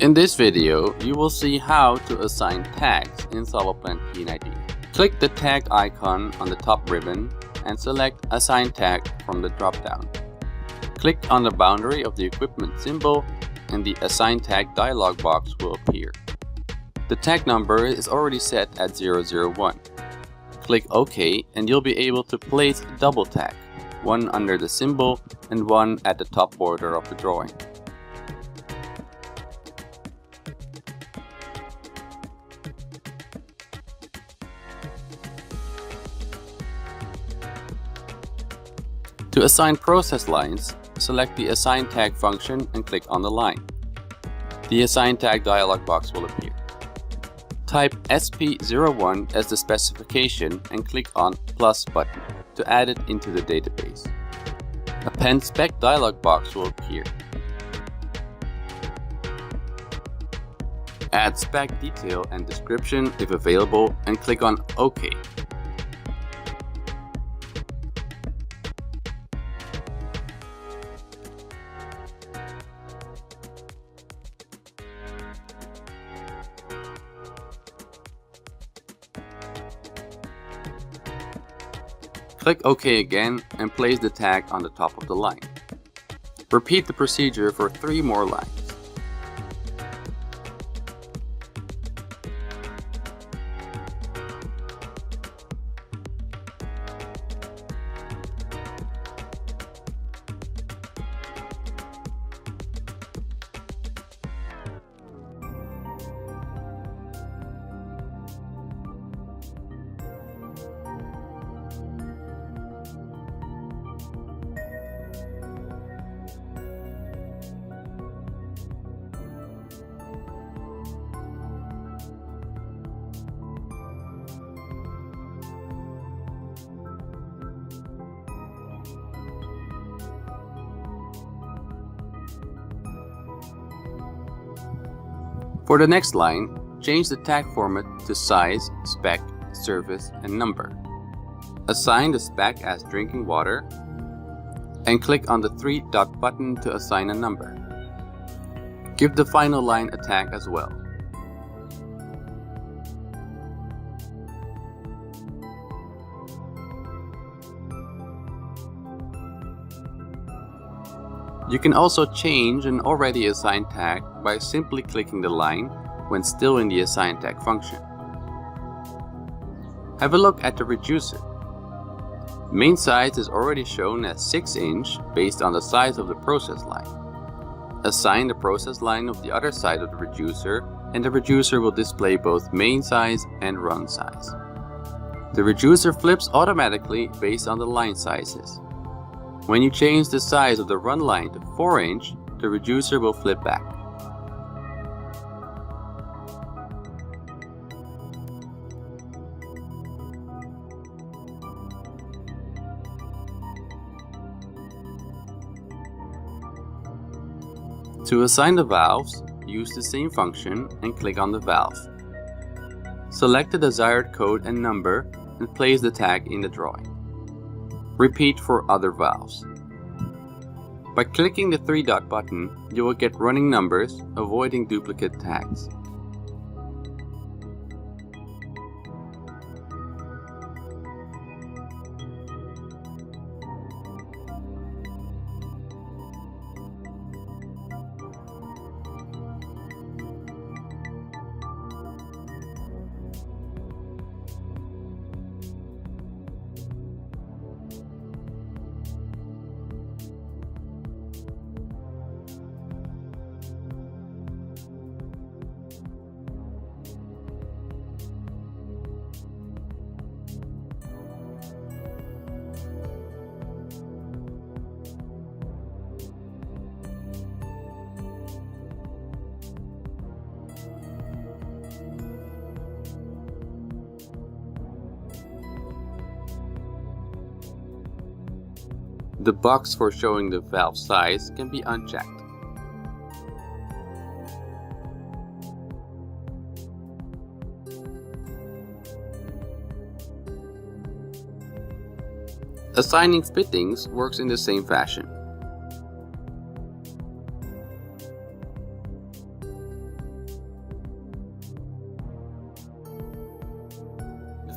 In this video, you will see how to assign tags in SolidPlant P&ID. Click the tag icon on the top ribbon and select Assign Tag from the drop-down. Click on the boundary of the equipment symbol and the Assign Tag dialog box will appear. The tag number is already set at 001. Click OK and you'll be able to place a double tag, one under the symbol and one at the top border of the drawing. To assign process lines, select the Assign Tag function and click on the line. The Assign Tag dialog box will appear. Type SP01 as the specification and click on plus button to add it into the database. Append spec dialog box will appear. Add spec detail and description if available and click on OK. Click OK again and place the tag on the top of the line. Repeat the procedure for 3 more lines. For the next line, change the tag format to size, spec, service, and number. Assign the spec as drinking water and click on the 3-dot button to assign a number. Give the final line a tag as well. You can also change an already assigned tag by simply clicking the line when still in the Assign Tag function. Have a look at the reducer. Main size is already shown as 6 inch based on the size of the process line. Assign the process line of the other side of the reducer and the reducer will display both main size and run size. The reducer flips automatically based on the line sizes. When you change the size of the run line to 4 inch, the reducer will flip back. To assign the valves, use the same function and click on the valve. Select the desired code and number and place the tag in the drawing. Repeat for other valves. By clicking the 3-dot button, you will get running numbers, avoiding duplicate tags. The box for showing the valve size can be unchecked. Assigning fittings works in the same fashion.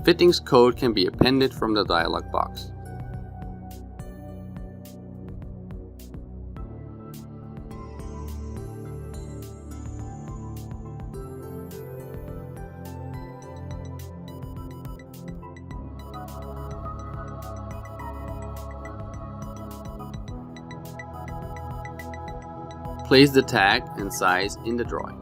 Fittings code can be appended from the dialog box. Place the tag and size in the drawing.